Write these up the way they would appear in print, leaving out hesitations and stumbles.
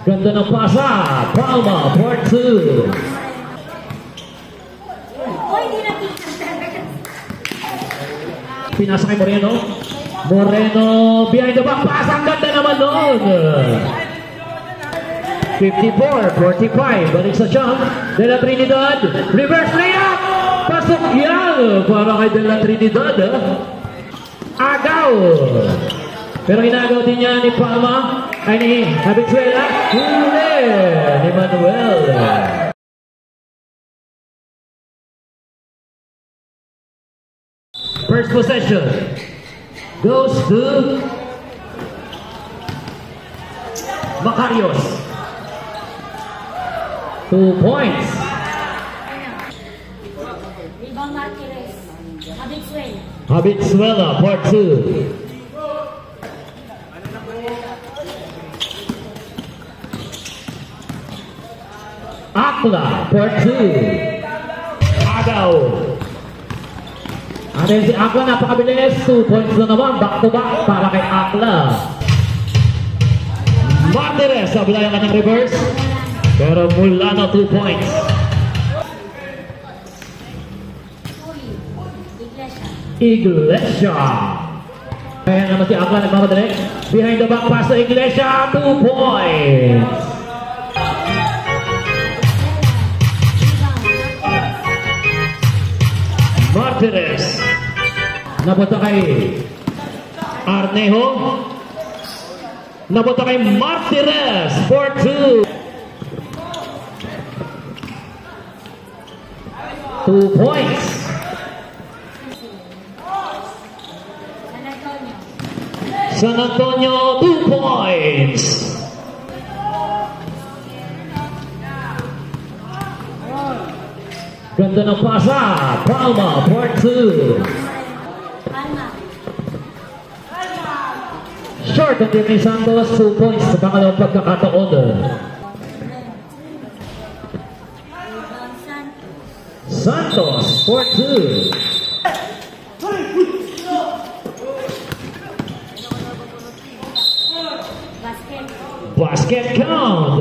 Ganda ng pasa. Palma, part 2. Pinasa kay Moreno. Moreno, behind the back pass. Ang ganda naman doon. 54-45. Balik sa jump. De La Trinidad. Reverse layup. Pasok yan. Para kay De La Trinidad. Agaw. Pero inagaw din niya ni Palma. Ay ni Habituela. Huli ni Manuel. First possession goes to Macarios. 2 points. Rebound Marquez. Habitsuela, part 2. Akla, part 2. Agaw. Ano si Akla, napakabilis. 2 points na naman. Back to back para kay Akla. Martinez, sabila yung kanyang reverse. Pero mula na 2 points. Iglesia. Kaya naman si Akla nagmamadali. Behind the back pass sa Iglesia. 2 points. Martinez. Napunta kay Arnejo. Napunta kay Martinez. 4-2. 2 points. San Antonio, 2 points. Ganda ng pasa. Palma, part 2. Short ang team ni Santos, 2 points sa pangalawang pagkakataon. Santos, part 2. Basket count.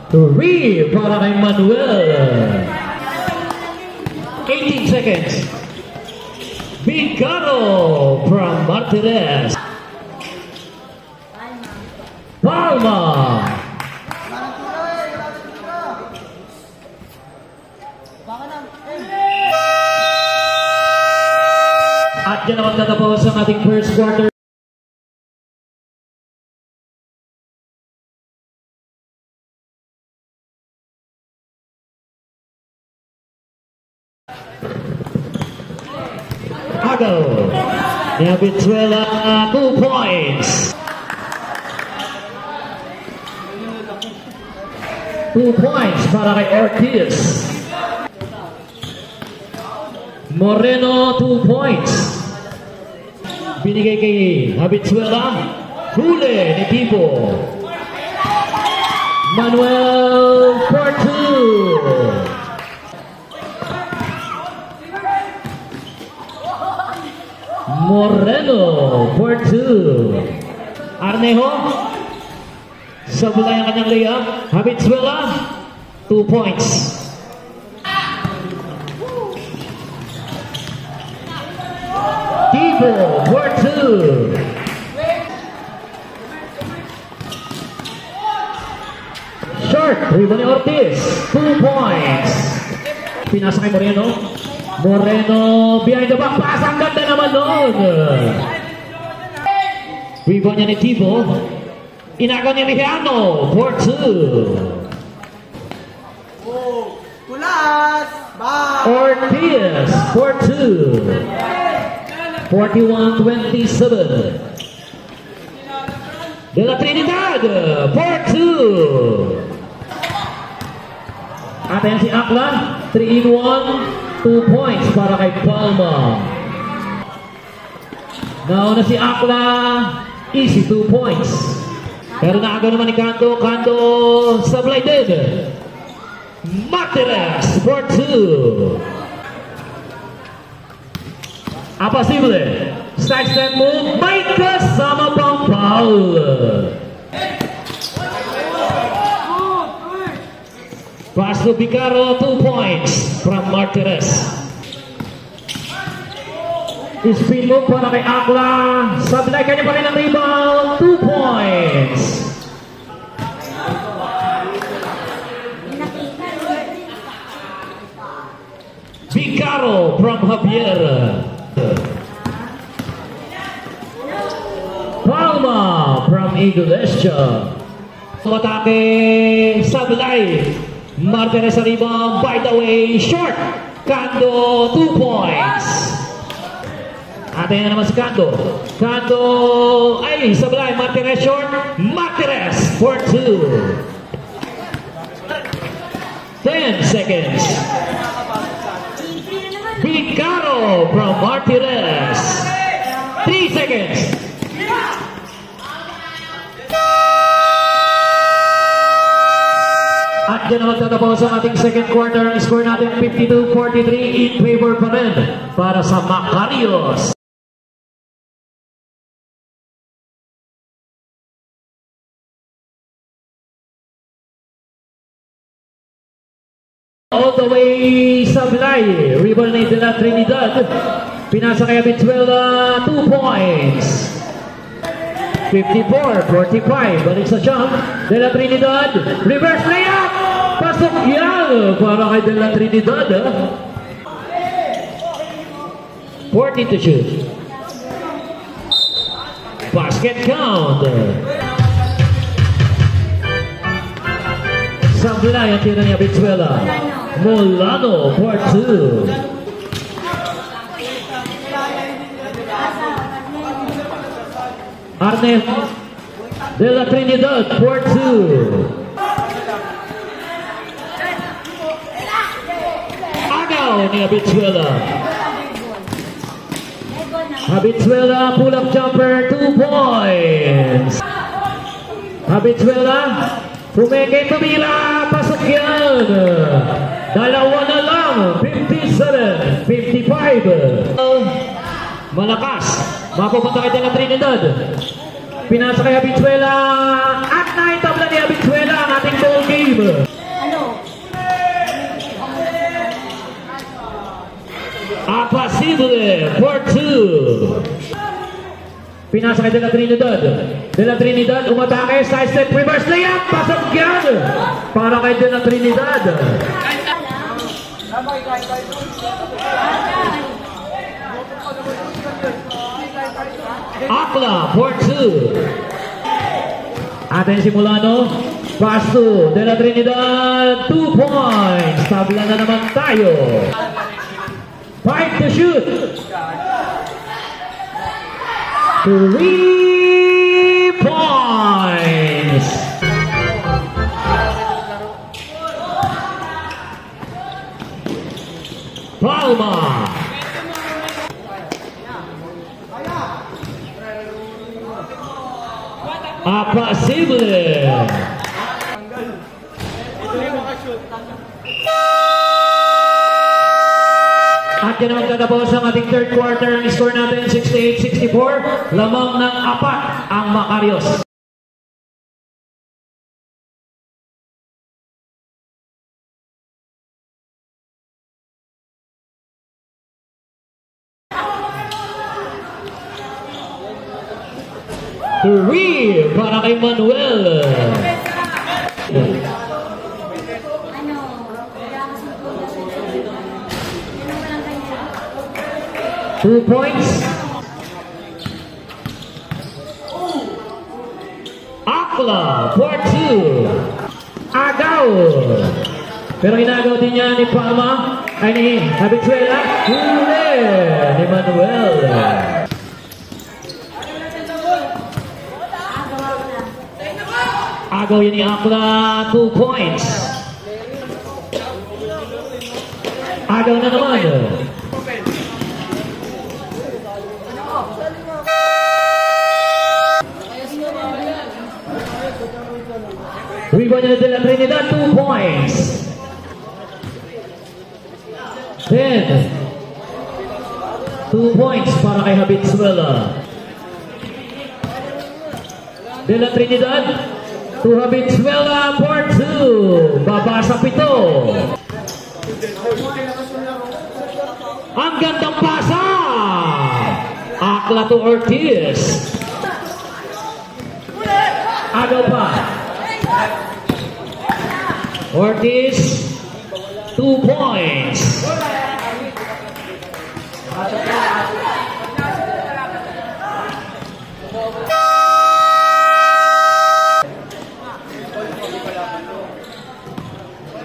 3 para kay Manuel. 18 seconds. Bigaro from Martinez. Palma. At yan naman natapos ang ating first quarter. Agaw. Habituela, 2 points. 2 points para kay Ortiz. Moreno, 2 points. Binigay kay Habituela. Huli ni Tipo. Manuel, for 2. Moreno, for 2. Arnejo. Sabula yung kanyang layup. Habituela, 2 points. Tipo, for 2. Short, rebound ni Ortiz, 2 points. Pinasa kay Moreno. Moreno, behind the back pass. Ang ganda naman doon. Rebound niya ni Tipo. Inagaw niya ni Heano, for 2. Ortiz, for 2. 41-27. De La Trinidad, for 2. At ayan si Akla, 3-in-1, 2 points para kay Palma. Nauna si Akla, easy 2 points. Pero naagaw naman ni Kanto. Kanto, sablay din. Martinez, for 2. Apasible. Side step move, may kasama pang foul. Pass to Bicaro, 2 points from Martinez. Spin move para kay Akla. Sablay kanya pa rin ang rebound, 2 points. Bicaro from Javier. Palma from Iglesia. Atake Sablay. Martinez sa rebound, by the way, short. Cando, 2 points. Atin na naman si Cando. Cando, ay, Sablay, Martinez short. Martinez for 2. 10 seconds. Bicaro from Martinez. 3 seconds. At dyan naman tatapos ang ating second quarter. Ang score natin 52-43 in favor pa rin para sa Macarios. All the way Sablay. Rebound na de la Trinidad. Pinasa kay Abitzuela, 2 points. 54-45. Balik sa siyang de la Trinidad. Reverse layup. Pasok yan para kay de la Trinidad. 40 to shoot. Basket count. Sablay ang tira ni Abitzuela. Molano for 2. Arnel de la Trinidad for 2. Agaw ni Abitzuela. Abitzuela pull-up jumper, 2 points. Abitzuela pumeke, tumira, pasok yan. Dalawa na lang, 57-55. Malakas, mapupunta kay de la Trinidad. Pinasa kay Abitzuela at naitabla ni Abitzuela ang ating ball game. Apasible for 2. Pinasa kay de la Trinidad. De la Trinidad umatake, side step, reverse layup, pasok yan para kay de la Trinidad. Akla for 2. Atin si Molano. Pass to de la Trinidad, 2 points. Tabla na naman tayo. 5 to shoot. 3 points. Palma. Apasible. At yan naman tatapos ang ating third quarter. Ang score natin 68-64. Lamang ng 4 ang Macarios. Three para kay Manuel. 2 points. Akla for 2. Agaw. Pero ginagaw din niya ni Palma. Ay ni Abitzuela. Huli ni Manuel. Agaw yun ni Akla. 2 points. Agaw na naman. Rebound de la Trinidad, 2 points. 10. 2 points para kay Habitsuela. De La Trinidad to Habitsuela for 2. Baba sa 7. Ang gandang pasa. Akla to Ortiz. Agaw pa. Ortiz, 2 points.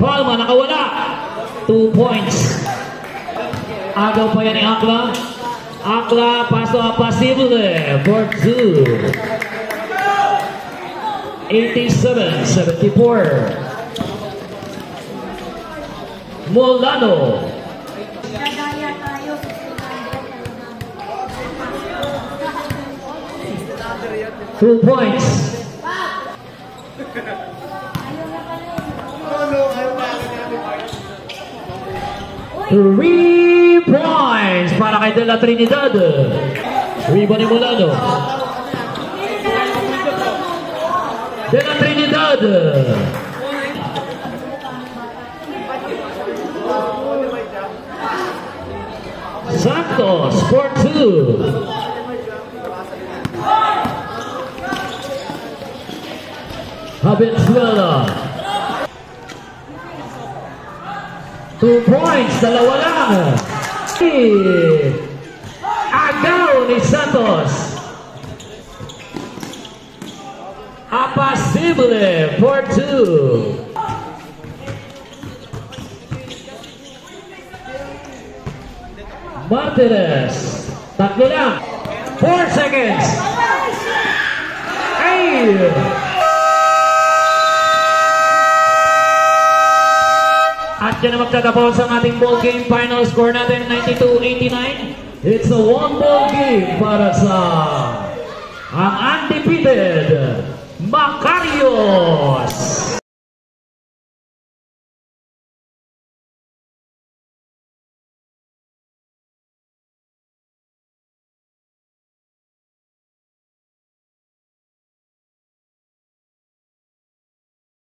Palma nakawala. 2 points. Agaw pa yan ni Akla. Akla paso a pasible for 2. 87-74. Molano. Gagaya tayo. 2 points. Three points para kay De La Trinidad. Rebound ni Molano. De La Trinidad. Santos for 2. Habitsuela. 2 points, dalawa lang. Agaw ni Santos. Apasible for 2. Martinez. Tatlo lang. 4 seconds. Ay! At yan na magtatapos ang ating ball game. Final score natin 92-89. It's a 1-ball game para sa ang undefeated Macarios.